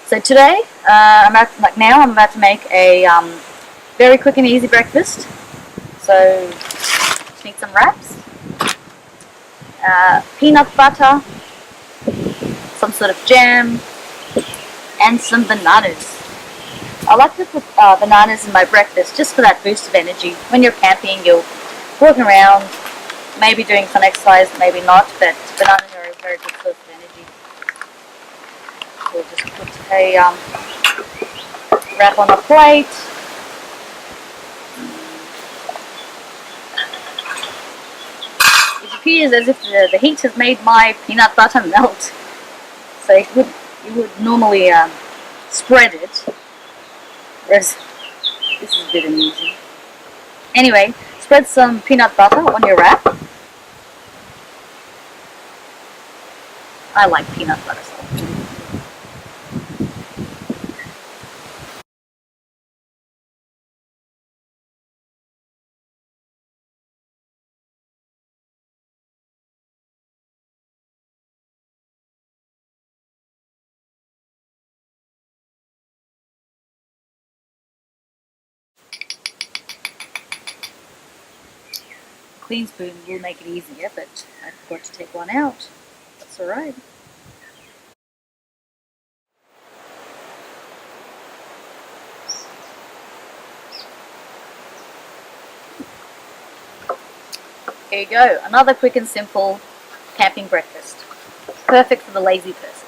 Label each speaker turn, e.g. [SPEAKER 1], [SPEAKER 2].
[SPEAKER 1] So today, I'm about to make a very quick and easy breakfast. So just need some wraps, peanut butter, some sort of jam, and some bananas. I like to put bananas in my breakfast just for that boost of energy. When you're camping, you're walking around, maybe doing some exercise, maybe not, but bananas are a very good source of energy. We'll just put a wrap on a plate. It appears as if the heat has made my peanut butter melt. So you would normally spread it, whereas this is a bit amusing. Anyway, spread some peanut butter on your wrap. I like peanut butter so. Clean spoon will make it easier, but I forgot to take one out. That's alright. Here you go, another quick and simple camping breakfast. Perfect for the lazy person.